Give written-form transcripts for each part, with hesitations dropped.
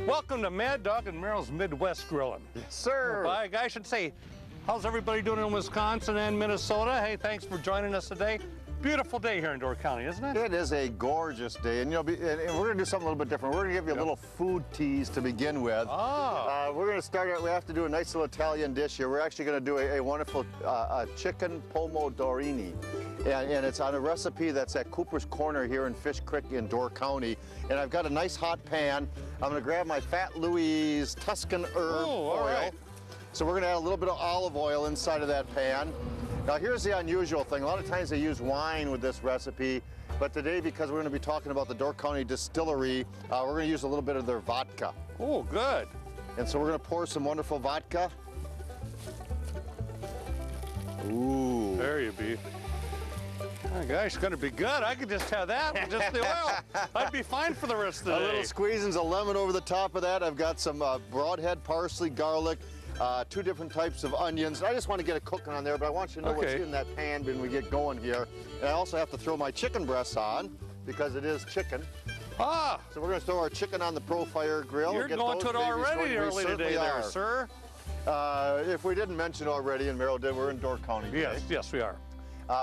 Welcome to Mad Dog and Merrill's Midwest Grillin'. Yes, sir. I should say, how's everybody doing in Wisconsin and Minnesota? Hey, thanks for joining us today. Beautiful day here in Door County, isn't it? It is a gorgeous day, and and we're going to do something a little bit different. We're going to give you a little food tease to begin with. We're going to start out. We have to do a nice little Italian dish here. We're actually going to do a wonderful chicken pomodorini, and it's on a recipe that's at Cooper's Corner here in Fish Creek in Door County. And I've got a nice hot pan. I'm going to grab my Fat Louise Tuscan herb oil. Right. So we're going to add a little bit of olive oil inside of that pan. Now here's the unusual thing. A lot of times they use wine with this recipe, but today, because we're going to be talking about the Door County Distillery, we're going to use a little bit of their vodka. Oh, good. And so we're going to pour some wonderful vodka. Ooh. There you be. Oh, gosh, it's going to be good. I could just have that with just the oil. I'd be fine for the rest of the day. A little squeezing of lemon over the top of that. I've got some broadhead parsley, garlic, 2 different types of onions. I just want to get it cooking on there, but I want you to know what's in that pan when we get going here. And I also have to throw my chicken breasts on because it is chicken. So we're going to throw our chicken on the Pro-Fire grill. You're going to it already early today there, sir. If we didn't mention already, and Merrill did, we're in Door County today. Yes, we are.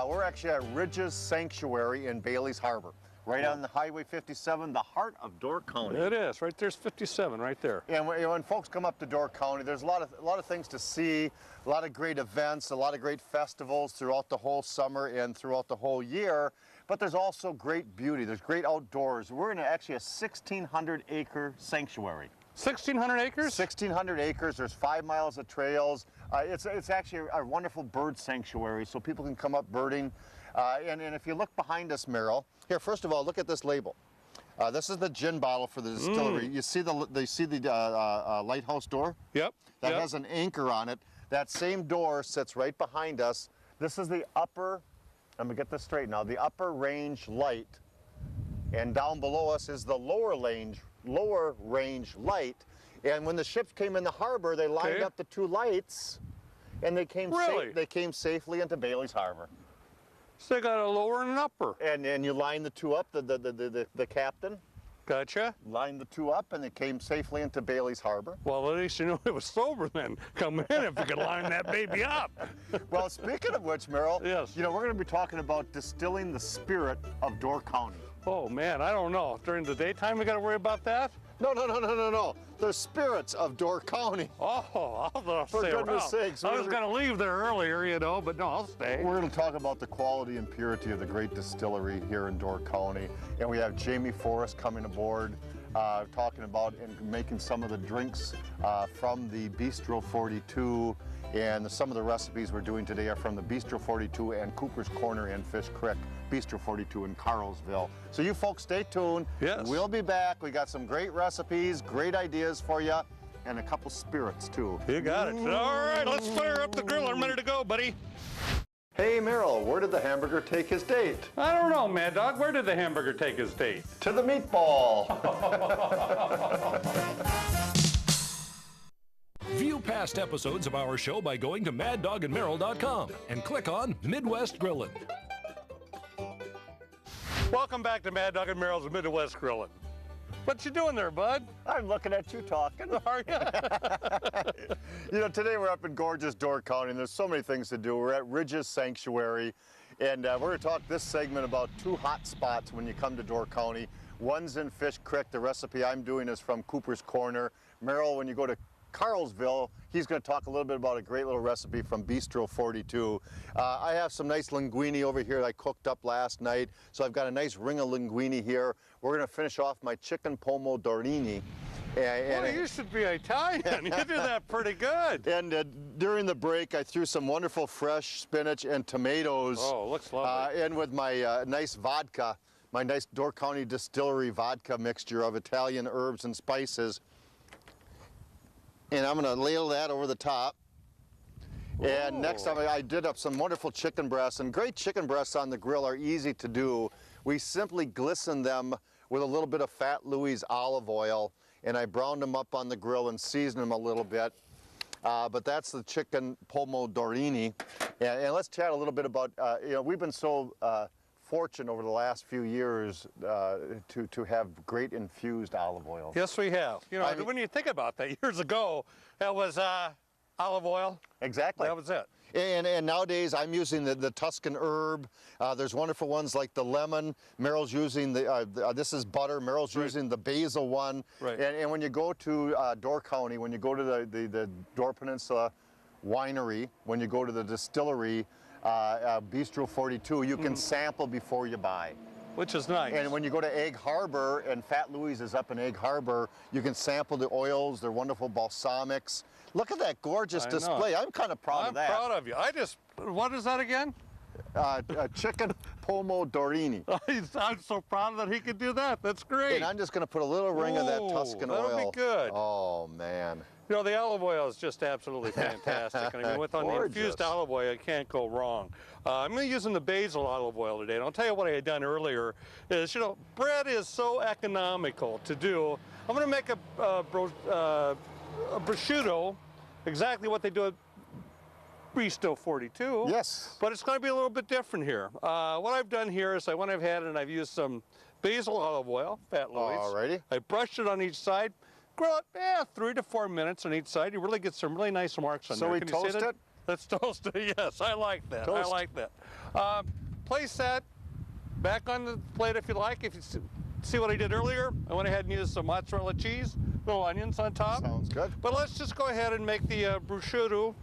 We're actually at Ridges Sanctuary in Bailey's Harbor. Right on the Highway 57, the heart of Door County. It is. Right there's 57 right there. And when folks come up to Door County, there's a lot of things to see, a lot of great events, a lot of great festivals throughout the whole summer and throughout the whole year. But there's also great beauty. There's great outdoors. We're in actually a 1,600-acre sanctuary. 1,600 acres? 1,600 acres. There's 5 miles of trails. It's actually a wonderful bird sanctuary, so people can come up birding. And if you look behind us, Merrill, here, first of all, look at this label. This is the gin bottle for the distillery. You see the lighthouse door? Yep. That has an anchor on it. That same door sits right behind us. This is the upper, let me get this straight now, the upper range light. And down below us is the lower range light. And when the ships came in the harbor, they lined up the 2 lights, and they came safely into Bailey's Harbor. So they got a lower and an upper. And you line the 2 up, the captain. Gotcha. Lined the 2 up, and they came safely into Bailey's Harbor. Well, at least you know it was sober then. Come in if you could line that baby up. Well, speaking of which, Merrill, yes. You know, we're going to be talking about distilling the spirit of Door County. Oh, man, I don't know. During the daytime we got to worry about that? No. The spirits of Door County. Oh, I'll stay around. For goodness sakes. I was going to leave there earlier, you know, but no, I'll stay. We're going to talk about the quality and purity of the great distillery here in Door County. And we have Jaime Forest coming aboard, talking about and making some of the drinks from the Bistro 42. And some of the recipes we're doing today are from the Bistro 42 and Cooper's Corner and Fish Creek, Bistro 42 in Carlsville. So you folks stay tuned. Yes. We'll be back. We got some great recipes, great ideas for you, and a couple spirits too. You got it. All right, let's fire up the grill. I'm ready to go, buddy. Hey Merrill, where did the hamburger take his date? I don't know, Mad Dog. Where did the hamburger take his date? To the meatball. View past episodes of our show by going to maddogandmerrill.com and click on Midwest Grillin'. Welcome back to Mad Dog and Merrill's Midwest Grillin'. What you doing there, bud? I'm looking at you talking. Are you? You know, today we're up in gorgeous Door County, and there's so many things to do. We're at Ridges Sanctuary, and we're going to talk this segment about 2 hot spots when you come to Door County. One's in Fish Creek. The recipe I'm doing is from Cooper's Corner. Merrill, when you go to Carlsville, he's going to talk a little bit about a great little recipe from Bistro 42. I have some nice linguine over here that I cooked up last night, so I've got a nice ring of linguine here. We're going to finish off my chicken pomodorini. Well, you should be Italian. You do that pretty good. And during the break, I threw some wonderful fresh spinach and tomatoes. Oh, looks lovely. And with my nice vodka, my nice Door County Distillery vodka mixture of Italian herbs and spices. And I'm going to ladle that over the top. And next time I did up some wonderful chicken breasts, and great chicken breasts on the grill are easy to do. We simply glisten them with a little bit of Fat Louise olive oil, and I browned them up on the grill and seasoned them a little bit. But that's the chicken pomodorini. And let's chat a little bit about, you know, we've been so fortune over the last few years to have great infused olive oil. Yes, we have. You know, I mean, when you think about that, years ago, that was olive oil. Exactly. That was it. And nowadays I'm using the Tuscan herb. There's wonderful ones like the lemon. Merrill's using this is butter. Merrill's using the basil one. Right. And when you go to Door County, when you go to the Door Peninsula Winery, when you go to the distillery, Bistro 42, you can sample before you buy. Which is nice. And when you go to Egg Harbor, and Fat Louie's is up in Egg Harbor, you can sample the oils, their wonderful balsamics. Look at that gorgeous display. I'm kind of proud of that. I'm proud of you. What is that again? Chicken pomodorini. I'm so proud that he could do that. That's great. And I'm just going to put a little ring of that Tuscan oil. That'll be good. Oh, man. You know, the olive oil is just absolutely fantastic. I mean, with on the infused olive oil, you can't go wrong. I'm going to be using the basil olive oil today. And I'll tell you what I had done earlier is, you know, bread is so economical to do. I'm going to make a prosciutto, exactly what they do at Bistro 42. Yes. But it's going to be a little bit different here. What I've done here is I've used some basil olive oil, Fat Louie's. Alrighty. I brushed it on each side. Grill it 3 to 4 minutes on each side. You really get some really nice marks on there. So we Can you toast see that? it? Let's toast it. Yes, I like that. Toast. I like that. Place that back on the plate if you like. If you see what I did earlier, I went ahead and used some mozzarella cheese, little onions on top. Sounds good. But let's just go ahead and make the bruschetto.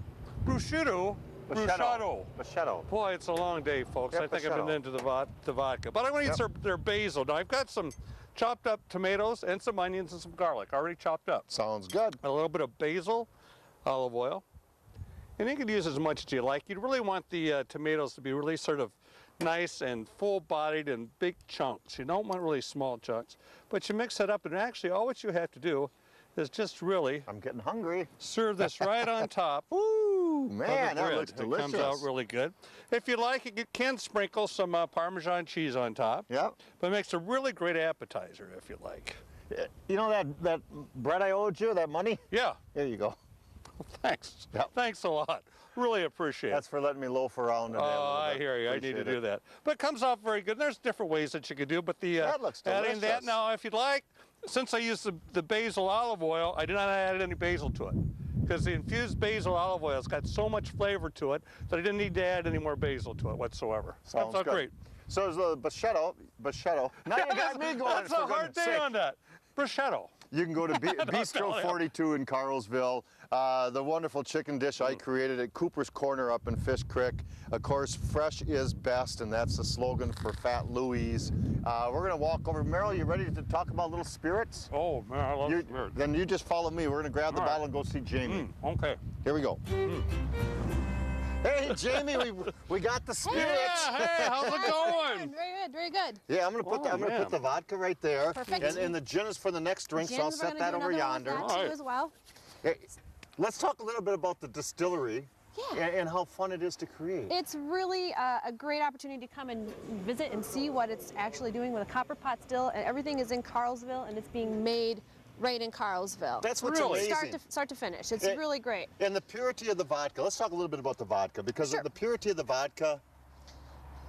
Boy, it's a long day, folks. Yeah, I think I've been into the vodka. But I'm going to use their basil. Now, I've got some chopped up tomatoes and some onions and some garlic already chopped up. Sounds good. A little bit of basil, olive oil. And you can use as much as you like. You really want the tomatoes to be really sort of nice and full-bodied and big chunks. You don't want really small chunks. But you mix it up, and actually all what you have to do is just really... I'm getting hungry. Serve this right on top. Ooh, man, that looks delicious. It comes out really good. If you like, you can sprinkle some Parmesan cheese on top. Yep. But it makes a really great appetizer if you like. You know that bread I owed you, that money? Yeah. There you go. Thanks. Yep. Thanks a lot. Really appreciate it. That's for letting me loaf around. Oh, I hear you. I need to do that. But it comes out very good. There's different ways that you could do, but that looks delicious. adding that now, if you'd like, since I used the basil olive oil, I did not add any basil to it. Because the infused basil olive oil has got so much flavor to it that I didn't need to add any more basil to it whatsoever. Sounds good. Great. So is the bruschetto. Now you got me going. That's a hard day on that. Bruschetto. You can go to Bistro 42 in Carlsville. The wonderful chicken dish I created at Cooper's Corner up in Fish Creek. Of course, fresh is best, and that's the slogan for Fat Louie's. We're going to walk over. Merrill, you ready to talk about little spirits? Oh, man, I love spirits. Then you just follow me. We're going to grab the bottle and go see Jamie. Okay. Here we go. Hey, Jamie, we got the spirits. Yeah, hey, how's it going? Very good, very good. Yeah, I'm gonna put the vodka right there. Perfect. And the gin is for the next drink, so I'll set that over yonder. All right. As well. Hey, let's talk a little bit about the distillery. Yeah. And how fun it is to create. It's really a great opportunity to come and visit and see what it's actually doing with a copper pot still, and everything is in Carlsville, and it's being made right in Carlsville. That's what's Really? amazing. Start to finish. It's really great. And the purity of the vodka. Let's talk a little bit about the vodka, because the purity of the vodka.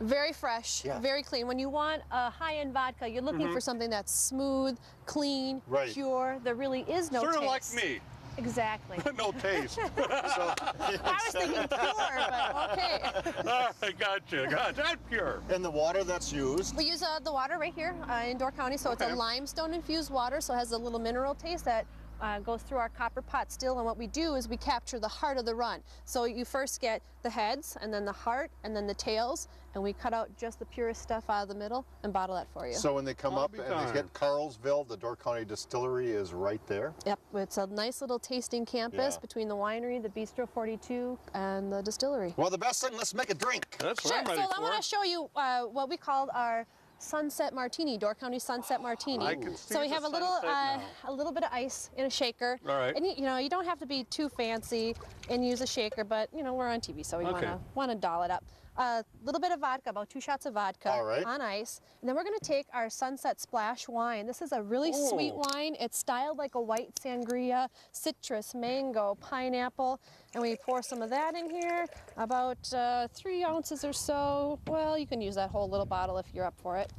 Very fresh, very clean. When you want a high-end vodka, you're looking for something that's smooth, clean, pure. There really is no taste. Sort of like me. Exactly. No taste. I was thinking pure, but okay. I got you. That's pure. And the water that's used. We use the water right here in Door County, so it's a limestone infused water, so it has a little mineral taste that goes through our copper pot still, and what we do is we capture the heart of the run. So you first get the heads, and then the heart, and then the tails, and we cut out just the purest stuff out of the middle and bottle that for you. So when they come up and they get Carlsville, the Door County Distillery is right there. Yep, it's a nice little tasting campus between the winery, the Bistro 42, and the distillery. Well, the best thing, let's make a drink. That's Sure, what I'm ready so for. I want to show you what we called our Sunset Martini, Door County Sunset Martini. I can see so we the have a little bit of ice in a shaker. All right. And you know, you don't have to be too fancy and use a shaker, but you know, we're on TV, so we want to doll it up. a little bit of vodka, about 2 shots of vodka All right. on ice. And then we're going to take our Sunset Splash wine. This is a really sweet wine. It's styled like a white sangria, citrus, mango, pineapple. And we pour some of that in here, about 3 ounces or so. Well, you can use that whole little bottle if you're up for it.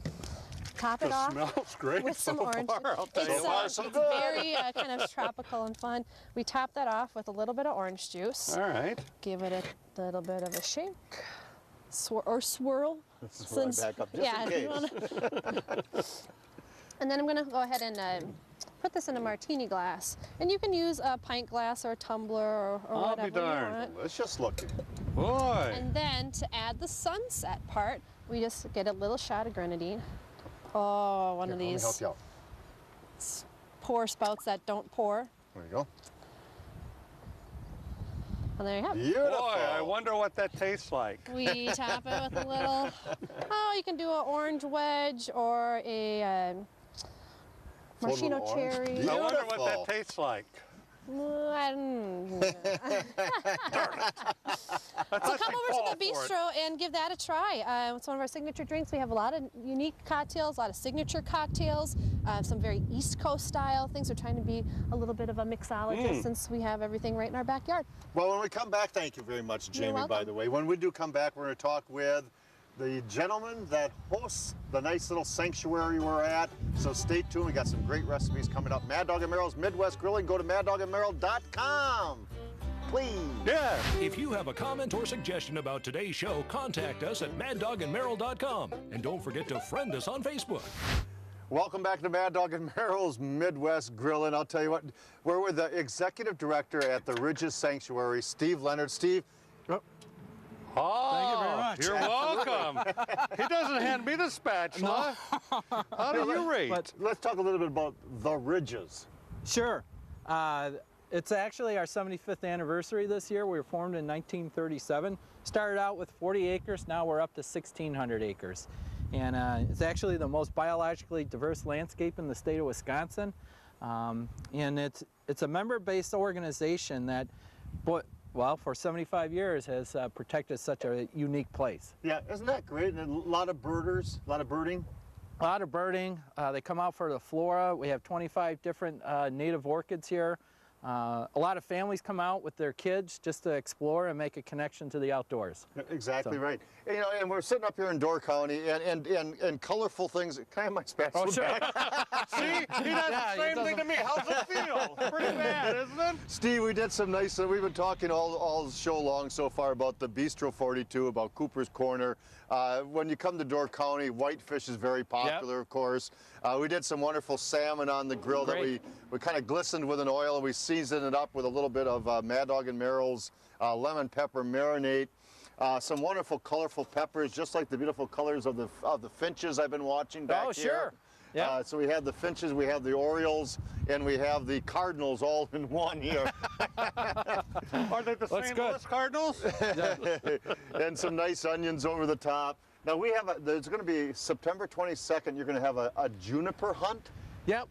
Top it off Smells great with some so orange. far, I'll tell you. It's very kind of tropical and fun. We top that off with a little bit of orange juice. All right. Give it a little bit of a shake or swirl. Back up just Yeah, in if you wanna. And then I'm going to go ahead and put this in a martini glass. And you can use a pint glass or a tumbler or I'll be whatever you darned. want. Let's just look. Boy. And then to add the sunset part, we just get a little shot of grenadine. Oh, one of Let me these help you out. pour spouts that don't pour. There you go. And there you have it. Beautiful. Boy, I wonder what that tastes like. We top it with a little, you can do an orange wedge or a maraschino Little orange. cherry. I wonder what Beautiful. that tastes like. So come over to the bistro and give that a try. It's one of our signature drinks. We have a lot of unique cocktails, a lot of signature cocktails, some very East Coast style things. We're trying to be a little bit of a mixologist since we have everything right in our backyard. Well, when we come back, thank you very much, Jamie, by welcome. the way. When we do come back, we're going to talk with the gentleman that hosts the nice little sanctuary we're at. So stay tuned. We got some great recipes coming up. Mad Dog and Merrill's Midwest Grilling. Go to maddogandmerrill.com. Please. Yeah. If you have a comment or suggestion about today's show, contact us at maddogandmerrill.com. And don't forget to friend us on Facebook. Welcome back to Mad Dog and Merrill's Midwest Grilling. I'll tell you what, we're with the executive director at the Ridges Sanctuary, Steve Leonard. Steve, Oh, Thank you very much. You're welcome. He doesn't hand me the spatula. How do you rate? But let's talk a little bit about the Ridges. sure. It's actually our 75th anniversary this year. We were formed in 1937. Started out with 40 acres. Now we're up to 1,600 acres. And it's actually the most biologically diverse landscape in the state of Wisconsin. And it's a member-based organization that, well, for 75 years has protected such a unique place. Yeah, isn't that great? And a lot of birders, a lot of birding. A lot of birding. They come out for the flora. We have 25 different native orchids here. A lot of families come out with their kids just to explore and make a connection to the outdoors. Exactly So- right. And, you know, and we're sitting up here in Door County, and colorful things. Can I have my spatula Oh, sure. back? See, he does Yeah, the he same thing to me. How's it feel? Pretty bad, isn't it? Steve, we did some nice, we've been talking all show long so far about the Bistro 42, about Cooper's Corner. When you come to Door County, whitefish is very popular, of course. We did some wonderful salmon on the grill that Great. we kind of glistened with an oil, and we seasoned it up with a little bit of Mad Dog and Merrill's lemon pepper marinade. Some wonderful colorful peppers, just like the beautiful colors of the finches I've been watching back Oh, here. sure. Yeah. So we have the finches, we have the orioles, and we have the cardinals all in one here. Are they the That's St. good. Louis Cardinals? And some nice onions over the top. Now we have, there's going to be September 22nd, you're going to have a juniper hunt. Yep,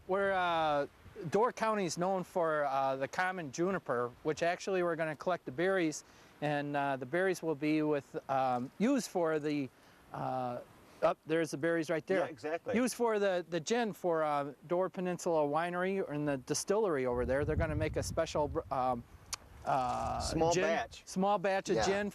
Door County is known for the common juniper, which actually we're going to collect the berries, and the berries will be used for the, there's the berries right there. Yeah, exactly. Used for the gin for Door Peninsula Winery and the distillery over there. They're going to make a special Small gin, batch. small batch of Yeah. gin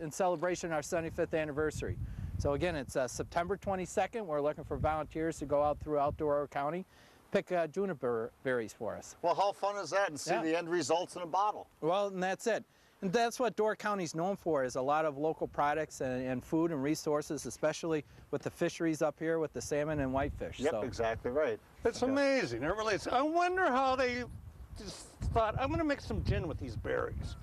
in celebration of our 75th anniversary. So again, it's September 22nd. We're looking for volunteers to go out throughout Door County, pick juniper berries for us. Well, how fun is that? And see Yeah. the end results in a bottle. Well, and that's it. And that's what Door County's known for, is a lot of local products and food and resources, especially with the fisheries up here with the salmon and whitefish. Yep, So, exactly right. It's amazing. It really is. I wonder how they just thought, I'm going to make some gin with these berries.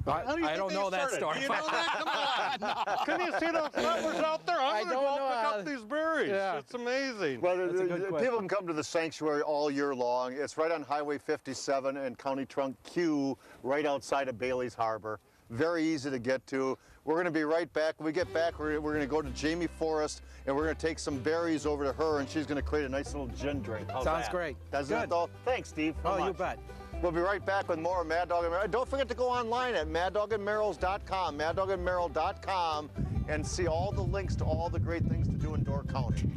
How do you I think don't they know that started? story. Do you know that? Come on. Can you see those numbers out there? I I'm going to don't go know pick how- up these berries. Yeah. It's amazing. Well, That's a good question. people can come to the sanctuary all year long. It's right on Highway 57 and County Trunk Q, right outside of Bailey's Harbor. Very easy to get to. We're going to be right back. When we get back, we're going to go to Jaime Forest, and we're going to take some berries over to her, and she's going to create a nice little gin drink. How's Sounds that? great. Doesn't it, Good. though? Thanks, Steve. so Oh, you much. bet. We'll be right back with more Mad Dog and Merrill. Don't forget to go online at maddogandmerrills.com, maddogandmerrill.com, and see all the links to all the great things to do in Door County.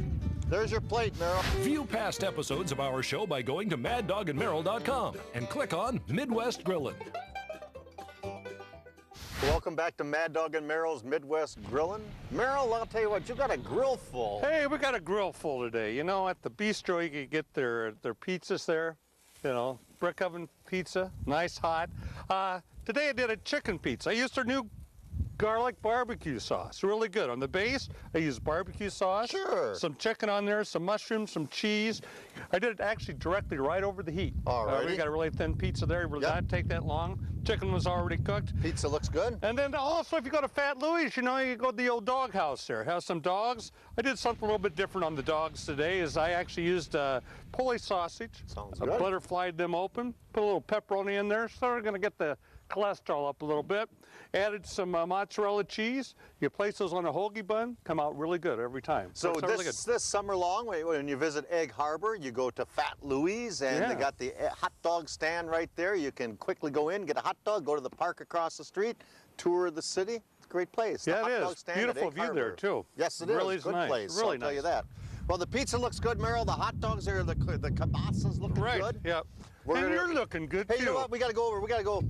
There's your plate, Merrill. View past episodes of our show by going to maddogandmerrill.com and click on Midwest Grillin'. Welcome back to Mad Dog and Merrill's Midwest Grillin'. Merrill, I'll tell you what, you got a grill full. Hey, we got a grill full today. You know, at the bistro, you can get their pizzas there. You know, brick oven pizza, nice hot. Today I did a chicken pizza. I used their new garlic barbecue sauce, really good. On the base, I used barbecue sauce, Sure. some chicken on there, some mushrooms, some cheese. I did it actually directly right over the heat. Alrighty. We got a really thin pizza there. It did not take that long. Chicken was already cooked. Pizza looks good. And then also, if you go to Fat Louie's, you know, you go to the old dog house there, have some dogs. I did something a little bit different on the dogs today, is I actually used pulley sausage. Sounds I good. butterflied them open, put a little pepperoni in there, so we're gonna get the cholesterol up a little bit. Added some mozzarella cheese. You place those on a hoagie bun, come out really good every time. So it's really good. this summer long, when you visit Egg Harbor, you go to Fat Louie's, and they got the hot dog stand right there. You can quickly go in, get a hot dog, go to the park across the street, tour the city. It's a great place. Yeah, the it hot dog is. stand Beautiful at Egg view Harbor. there, too. Yes, it Really is. is Good nice. place. Really I'll tell you nice. that. Well, the pizza looks good, Merrill. The hot dogs are the kibasas looking Right, good. yep. We're And gonna- you're looking good, Hey, too. you know what? We got to go over. We got to go.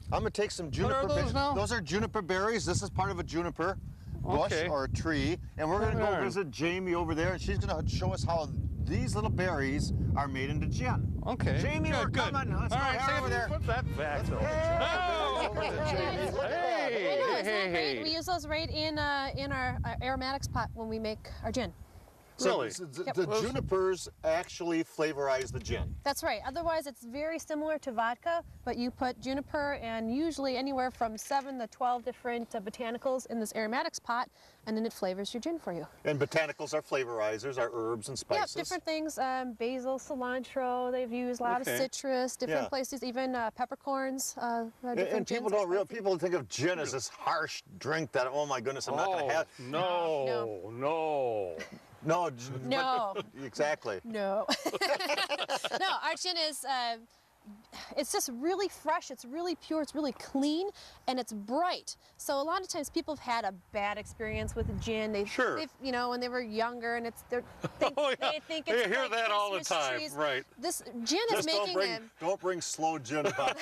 I'm going to take some juniper. are those now? Those are juniper berries. This is part of a juniper bush Okay. or a tree. And we're going to go Darn. visit Jamie over there, and she's going to show us how these little berries are made into gin. Okay. Jamie, good, we're good. coming. Let's All go right, over there. Put that back. though. Hey, Oh, over to Jamie. Look at that. Hey, I know, isn't that hey, great? hey. We use those right in our aromatics pot when we make our gin. Really? So the junipers actually flavorize the gin. That's right. Otherwise, it's very similar to vodka, but you put juniper and usually anywhere from 7 to 12 different botanicals in this aromatics pot, and then it flavors your gin for you. And botanicals are flavorizers, are herbs and spices. Yeah, different things. Basil, cilantro. They've used a lot of Okay. citrus. Different Yeah. places, even peppercorns. Different And people gins. don't realize, people think of gin as this harsh drink that, oh my goodness, I'm not going to have. No, no. No. No. Exactly. No. No, our gin is, it's just really fresh, it's really pure, it's really clean, and it's bright. So a lot of times people have had a bad experience with gin. They've, you know, when they were younger, and they think it's You hear like that all the Christmas time, trees. right. This gin is Just making don't bring slow gin back.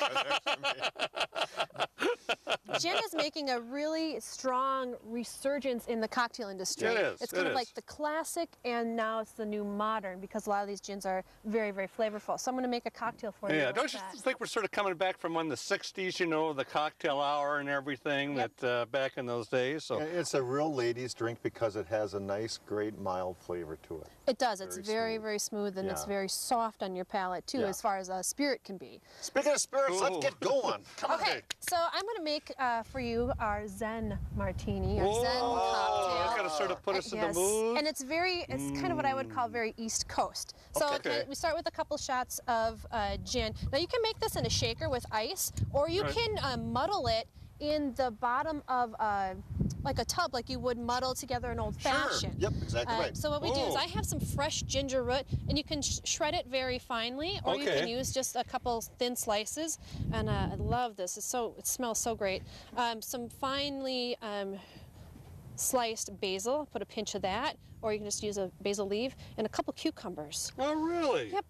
Gin is making a really strong resurgence in the cocktail industry. It is, It's kind it of like is. the classic, and now it's the new modern, because a lot of these gins are very, very flavorful. So I'm going to make a cocktail for you. Yeah, with don't you that. think we're sort of coming back from when the 60s, you know, the cocktail hour and everything that back in those days? So It's a real ladies drink because it has a nice, great, mild flavor to it. It does. It's very, smooth. very smooth, and it's Yeah. very soft on your palate, too, Yeah. as far as a spirit can be. Speaking of spirits, let's Ooh. get going. Come on. Okay, so I'm going to make for you our Zen martini, our Zen oh, cocktail. that's got to sort of put us in the Yes, mood. and it's kind of what I would call very East Coast. So Okay. we start with a couple shots of gin. Now you can make this in a shaker with ice, or you Right. can muddle it in the bottom of like a tub, like you would muddle together an old fashioned. Yep, exactly right. So what we do is Oh. I have some fresh ginger root, and you can shred it very finely, or you can Okay. use just a couple thin slices. And I love this. It smells so great. Some finely sliced basil. Put a pinch of that, or you can just use a basil leaf and a couple cucumbers. Oh, really? Yep.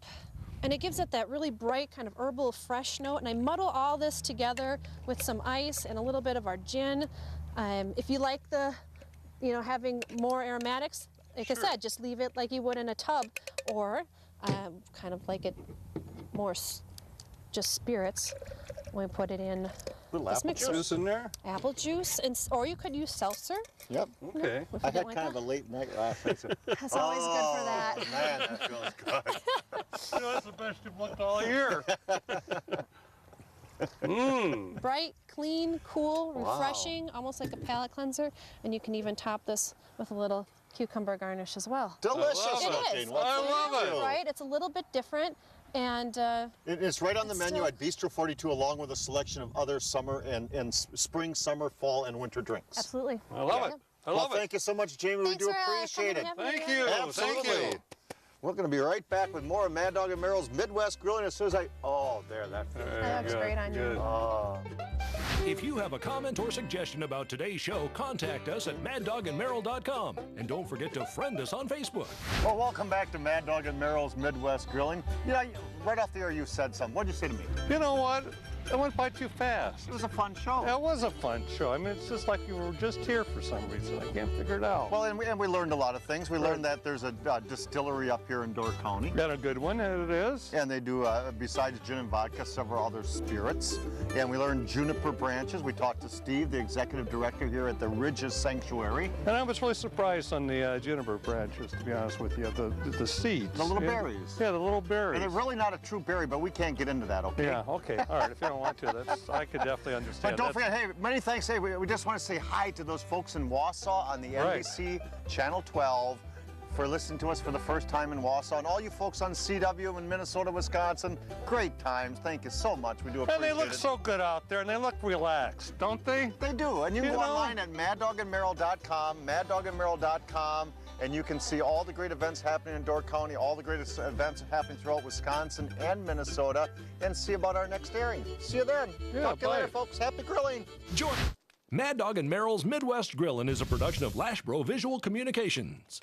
And it gives it that really bright kind of herbal fresh note. And I muddle all this together with some ice and a little bit of our gin. If you like having more aromatics, like I said, just leave it like you would in a tub, or kind of like it more just spirits. We put it in Little this apple mixer. Juice in there? Apple juice, or you could use seltzer. Yep. Okay. If I you had don't like kind of that. a late night last night. That's always good for that. Man, that feels good. You know, that's the best you've looked all year. Bright, clean, cool, refreshing, almost like a palate cleanser. And you can even top this with a little cucumber garnish as well. Delicious I love It is. looking. I love it. Right? It's a little bit different. And It's right on the It's menu still- at Bistro 42, along with a selection of other summer and spring, summer, fall, and winter drinks. absolutely. I love it. I love Well, it. thank you so much, Jamie. We Thanks do for appreciate coming it. and having Thank me. you. Absolutely. Thank you. We're going to be right back with more of Mad Dog and Merrill's Midwest Grilling as soon as that feels There That looks you go. great on you. Good. Oh. If you have a comment or suggestion about today's show, contact us at maddogandmerrill.com. And don't forget to friend us on Facebook. Well, welcome back to Mad Dog and Merrill's Midwest Grilling. You know, right off the air you said something. What'd you say to me? You know what? It went by too fast. It was a fun show. That was a fun show. I mean, it's just like you were just here for some reason. I can't figure it out. Well, and we learned a lot of things. We learned that there's a distillery up here in Door County. Got a good one, and it is. And they do, besides gin and vodka, several other spirits. And we learned juniper branches. We talked to Steve, the executive director here at the Ridges Sanctuary. And I was really surprised on the juniper branches, to be honest with you, the seeds. The little berries. Yeah, the little berries. And they're really not a true berry, but we can't get into that, okay? Yeah, okay. All right, if you don't want to, I could definitely understand. But don't forget, hey, many thanks. Hey, we just want to say hi to those folks in Wausau on the NBC Channel 12 for listening to us for the first time in Wausau. And all you folks on CW in Minnesota, Wisconsin, great times. Thank you so much. We do appreciate it. And they look so good out there, and they look relaxed, don't they? They do. And you can go online at maddogandmerrill.com, maddogandmerrill.com. And you can see all the great events happening in Door County, all the greatest events happening throughout Wisconsin and Minnesota, and see about our next airing. See you then. Yeah, Talk to you bye. later, folks. Happy grilling. Mad Dog and Merrill's Midwest Grillin' is a production of Lashbro Visual Communications.